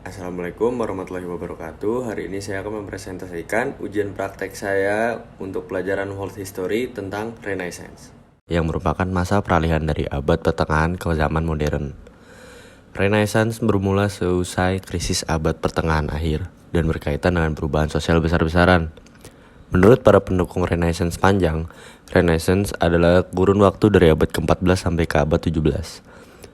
Assalamualaikum warahmatullahi wabarakatuh. Hari ini saya akan mempresentasikan ujian praktek saya untuk pelajaran World History tentang Renaissance, yang merupakan masa peralihan dari abad pertengahan ke zaman modern. Renaissance bermula seusai krisis abad pertengahan akhir dan berkaitan dengan perubahan sosial besar-besaran. Menurut para pendukung Renaissance panjang, Renaissance adalah kurun waktu dari abad ke-14 sampai ke abad 17.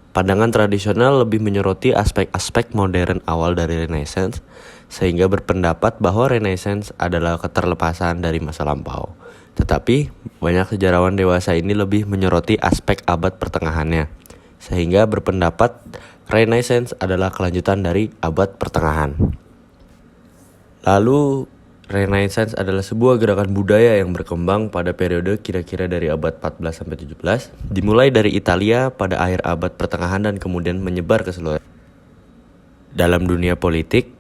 Pandangan tradisional lebih menyoroti aspek-aspek modern awal dari Renaissance, sehingga berpendapat bahwa Renaissance adalah keterlepasan dari masa lampau. Tetapi, banyak sejarawan dewasa ini lebih menyoroti aspek abad pertengahannya, sehingga berpendapat Renaissance adalah kelanjutan dari abad pertengahan. Lalu, Renaissance adalah sebuah gerakan budaya yang berkembang pada periode kira-kira dari abad 14 sampai 17, dimulai dari Italia pada akhir abad pertengahan dan kemudian menyebar ke seluruh. Dalam dunia politik,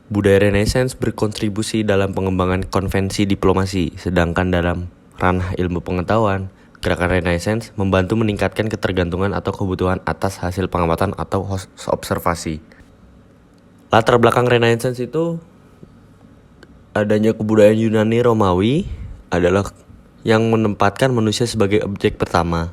budaya Renaissance berkontribusi dalam pengembangan konvensi diplomasi, sedangkan dalam ranah ilmu pengetahuan, gerakan Renaissance membantu meningkatkan ketergantungan atau kebutuhan atas hasil pengamatan atau observasi. Latar belakang Renaissance itu adanya kebudayaan Yunani Romawi adalah yang menempatkan manusia sebagai subjek pertama.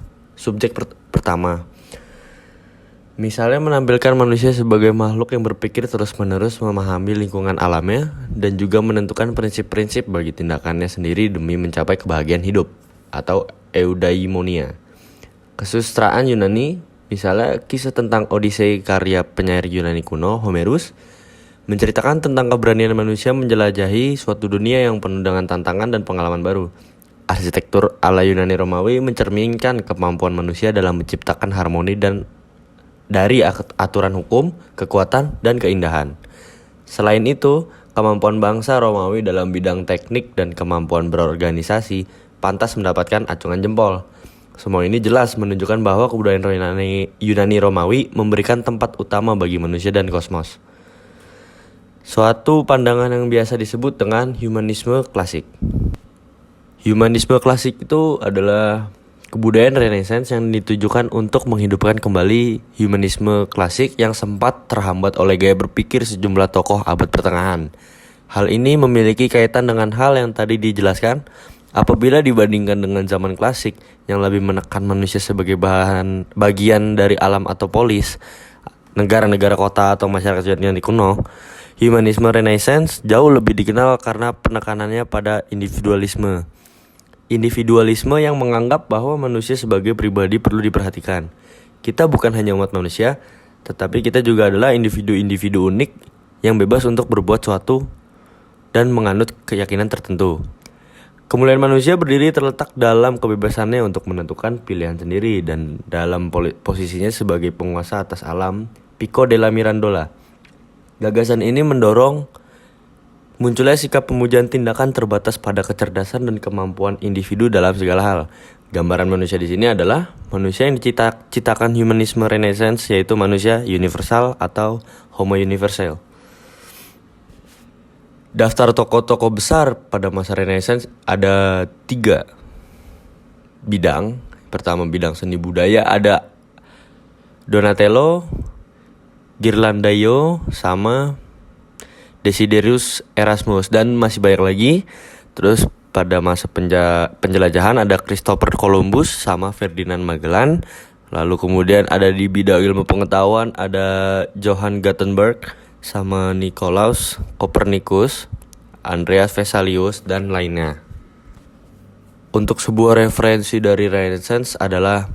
Misalnya menampilkan manusia sebagai makhluk yang berpikir terus-menerus memahami lingkungan alamnya dan juga menentukan prinsip-prinsip bagi tindakannya sendiri demi mencapai kebahagiaan hidup atau eudaimonia. Kesusastraan Yunani, misalnya kisah tentang Odyssey karya penyair Yunani kuno Homerus, menceritakan tentang keberanian manusia menjelajahi suatu dunia yang penuh dengan tantangan dan pengalaman baru. Arsitektur ala Yunani Romawi mencerminkan kemampuan manusia dalam menciptakan harmoni dan dari aturan hukum, kekuatan, dan keindahan. Selain itu, kemampuan bangsa Romawi dalam bidang teknik dan kemampuan berorganisasi pantas mendapatkan acungan jempol. Semua ini jelas menunjukkan bahwa kebudayaan Yunani Romawi memberikan tempat utama bagi manusia dan kosmos. Suatu pandangan yang biasa disebut dengan humanisme klasik. Humanisme klasik itu adalah kebudayaan Renaissance yang ditujukan untuk menghidupkan kembali humanisme klasik yang sempat terhambat oleh gaya berpikir sejumlah tokoh abad pertengahan. Hal ini memiliki kaitan dengan hal yang tadi dijelaskan. Apabila dibandingkan dengan zaman klasik yang lebih menekan manusia sebagai bagian dari alam atau polis, negara-negara kota atau masyarakat Yunani kuno, humanisme Renaissance jauh lebih dikenal karena penekanannya pada individualisme. Individualisme yang menganggap bahwa manusia sebagai pribadi perlu diperhatikan. Kita bukan hanya umat manusia, tetapi kita juga adalah individu-individu unik yang bebas untuk berbuat sesuatu dan menganut keyakinan tertentu. Kemuliaan manusia berdiri terletak dalam kebebasannya untuk menentukan pilihan sendiri dan dalam posisinya sebagai penguasa atas alam. Pico della Mirandola. Gagasan ini mendorong munculnya sikap pemujaan tindakan terbatas pada kecerdasan dan kemampuan individu dalam segala hal. Gambaran manusia di sini adalah manusia yang diciptakan humanisme Renaissance, yaitu manusia universal atau Homo universal. Daftar tokoh-tokoh besar pada masa Renaissance ada 3 bidang. Pertama, bidang seni budaya ada Donatello, Ghirlandaio, sama Desiderius Erasmus, dan masih banyak lagi. Terus pada masa penjelajahan ada Christopher Columbus sama Ferdinand Magellan. Lalu kemudian ada di bidang ilmu pengetahuan ada Johann Gutenberg sama Nicolaus Copernicus, Andreas Vesalius, dan lainnya. Untuk sebuah referensi dari Renaissance adalah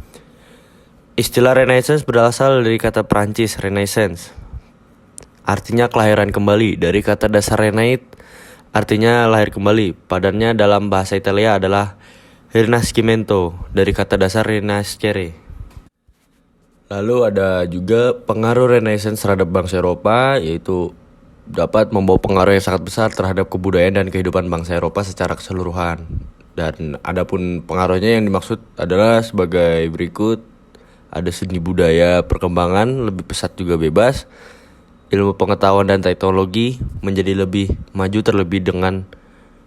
istilah Renaissance berasal dari kata Prancis Renaissance, artinya kelahiran kembali. Dari kata dasar Renaître, artinya lahir kembali. Padannya dalam bahasa Italia adalah Rinascimento, dari kata dasar Rinascere. Lalu ada juga pengaruh Renaissance terhadap bangsa Eropa, yaitu dapat membawa pengaruh yang sangat besar terhadap kebudayaan dan kehidupan bangsa Eropa secara keseluruhan. Dan adapun pengaruhnya yang dimaksud adalah sebagai berikut. Ada seni budaya perkembangan lebih pesat juga bebas. Ilmu pengetahuan dan teknologi menjadi lebih maju terlebih dengan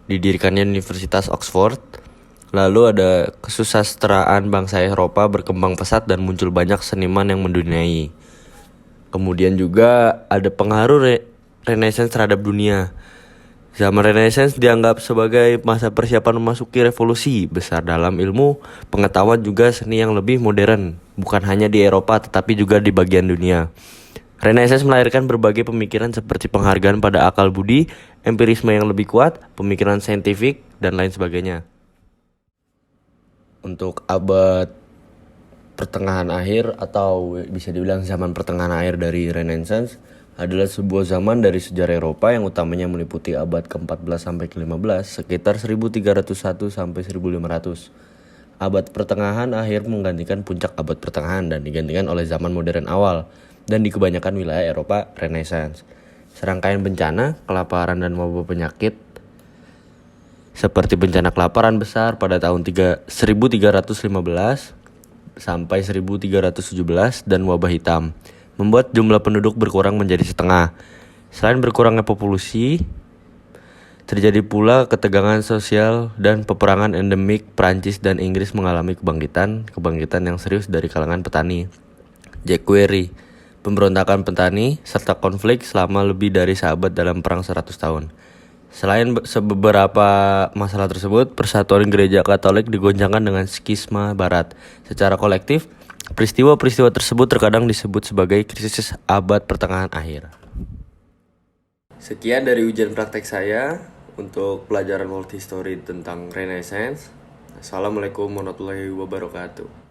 didirikannya Universitas Oxford. Lalu ada kesusastraan bangsa Eropa berkembang pesat dan muncul banyak seniman yang menduniai. Kemudian juga ada pengaruh Renaissance terhadap dunia. Zaman Renaissance dianggap sebagai masa persiapan memasuki revolusi besar dalam ilmu, pengetahuan juga seni yang lebih modern, bukan hanya di Eropa tetapi juga di bagian dunia. Renaissance melahirkan berbagai pemikiran seperti penghargaan pada akal budi, empirisme yang lebih kuat, pemikiran saintifik, dan lain sebagainya. Untuk abad pertengahan akhir atau bisa dibilang zaman pertengahan akhir dari Renaissance adalah sebuah zaman dari sejarah Eropa yang utamanya meliputi abad ke-14 sampai ke-15 sekitar 1301 sampai 1500. Abad pertengahan akhir menggantikan puncak abad pertengahan dan digantikan oleh zaman modern awal dan di kebanyakan wilayah Eropa Renaissance. Serangkaian bencana, kelaparan dan wabah penyakit seperti bencana kelaparan besar pada tahun 1315 sampai 1317 dan wabah hitam membuat jumlah penduduk berkurang menjadi setengah. Selain berkurangnya populasi, terjadi pula ketegangan sosial dan peperangan endemik. Prancis dan Inggris mengalami kebangkitan yang serius dari kalangan petani, jekueri, pemberontakan petani, serta konflik selama lebih dari seabad dalam perang 100 tahun. Selain beberapa masalah tersebut, persatuan gereja Katolik digoncangkan dengan skisma barat. Secara kolektif, peristiwa-peristiwa tersebut terkadang disebut sebagai krisis abad pertengahan akhir. Sekian dari ujian praktek saya untuk pelajaran World History tentang Renaissance. Assalamualaikum warahmatullahi wabarakatuh.